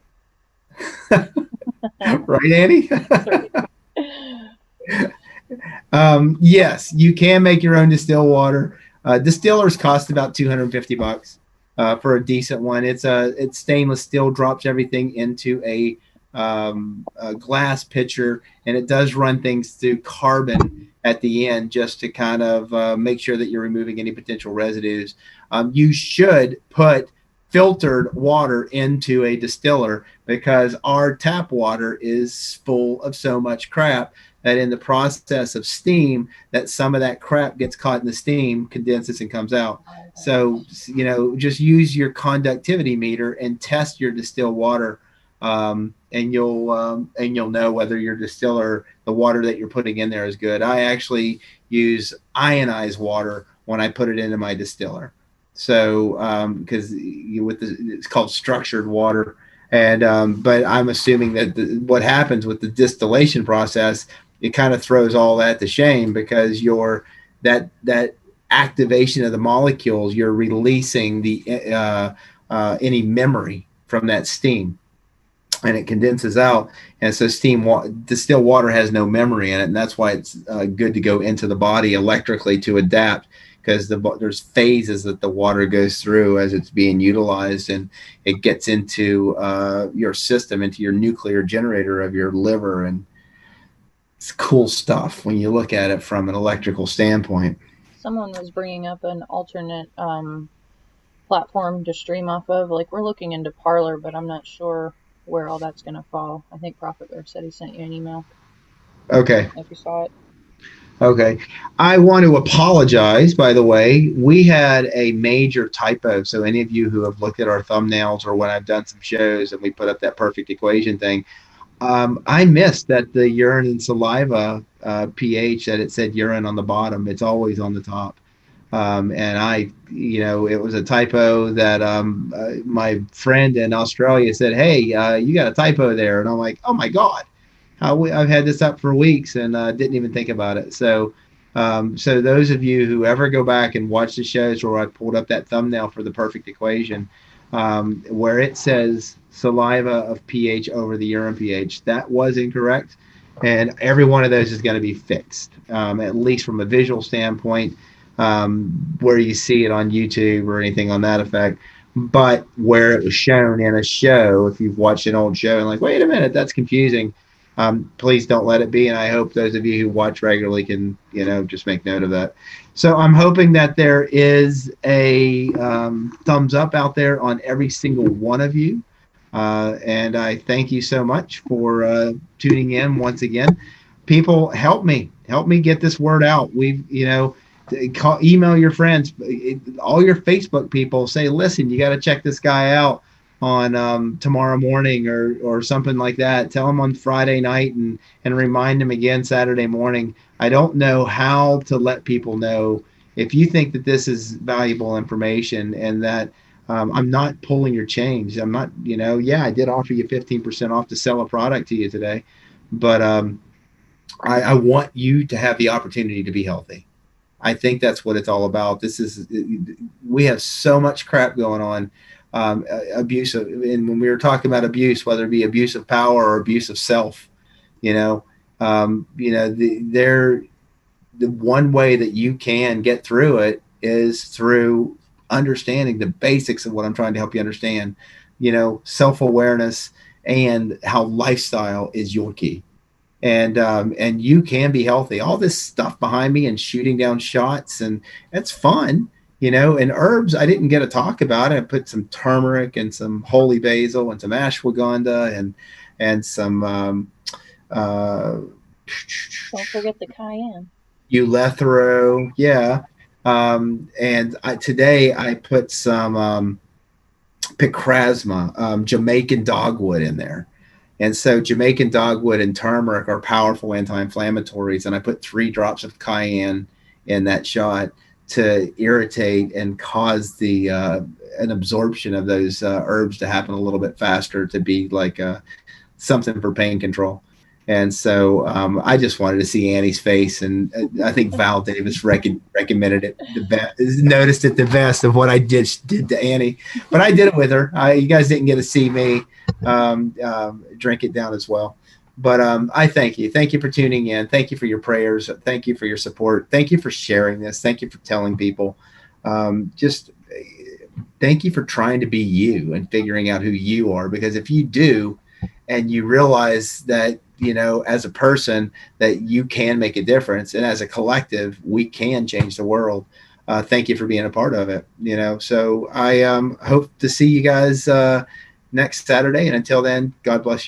Right, Annie? Yes, you can make your own distilled water. Distillers cost about $250 for a decent one. It's stainless steel, drops everything into a glass pitcher, and it does run things through carbon at the end just to kind of make sure that you're removing any potential residues. You should put filtered water into a distiller because our tap water is full of so much crap that in the process of steam, that some of that crap gets caught in the steam, condenses and comes out. So, just use your conductivity meter and test your distilled water, and you'll know whether your distiller, the water that you're putting in there, is good. I actually use ionized water when I put it into my distiller. So, because it's called structured water, and but I'm assuming that what happens with the distillation process it kind of throws all that to shame because that activation of the molecules, you're releasing the any memory from that steam, and it condenses out. And so distilled water has no memory in it, and that's why it's good to go into the body electrically to adapt, because there's phases that the water goes through as it's being utilized, and it gets into your system, into your nuclear generator of your liver, and it's cool stuff when you look at it from an electrical standpoint. Someone was bringing up an alternate platform to stream off of. Like, we're looking into Parlor, but I'm not sure where all that's going to fall. I think Prophet Bear said he sent you an email Okay. if you saw it. Okay. I want to apologize, by the way. We had a major typo. So, any of you who have looked at our thumbnails or when I've done some shows and we put up that perfect equation thing, I missed that the urine and saliva pH, that it said urine on the bottom. It's always on the top. And it was a typo that my friend in Australia said, "Hey, you got a typo there." And I'm like, "Oh my God. I've had this up for weeks and didn't even think about it." So those of you who ever go back and watch the shows where I pulled up that thumbnail for the perfect equation, where it says saliva of pH over the urine pH, that was incorrect. And every one of those is going to be fixed, at least from a visual standpoint, where you see it on YouTube or anything on that effect. But where it was shown in a show, if you've watched an old show and like, wait a minute, that's confusing, please don't let it be. And I hope those of you who watch regularly can, just make note of that. So I'm hoping that there is a thumbs up out there on every single one of you. And I thank you so much for tuning in once again. People, help me get this word out. Email your friends, all your Facebook people. Say, listen, you got to check this guy out on tomorrow morning or something like that. Tell them on Friday night and remind them again Saturday morning. I don't know how to let people know. If you think that this is valuable information and that I'm not pulling your change, I'm not, I did offer you 15% off to sell a product to you today, but I want you to have the opportunity to be healthy. I think that's what it's all about. We have so much crap going on. Abuse of, and when we were talking about abuse, whether it be abuse of power or abuse of self, you know, the one way that you can get through it is through understanding the basics of what I'm trying to help you understand, self-awareness and how lifestyle is your key. And you can be healthy. All this stuff behind me and shooting down shots, and it's fun, And herbs, I didn't get to talk about it. I put some turmeric and some holy basil and some ashwagandha and some Don't forget the cayenne. Eleuthero, yeah. And today I put some picrasma, Jamaican dogwood in there. And so Jamaican dogwood and turmeric are powerful anti-inflammatories. And I put 3 drops of cayenne in that shot to irritate and cause an absorption of those herbs to happen a little bit faster, to be like something for pain control. And so I just wanted to see Annie's face, and I think Val Davis recommended it the best, noticed it the best of what I did to Annie. But I did it with her. You guys didn't get to see me drink it down as well. But I thank you. Thank you for tuning in. Thank you for your prayers. Thank you for your support. Thank you for sharing this. Thank you for telling people. Just thank you for trying to be you and figuring out who you are. Because if you do, and you realize that, as a person, that you can make a difference, and as a collective, we can change the world. Thank you for being a part of it. So I hope to see you guys next Saturday. And until then, God bless you.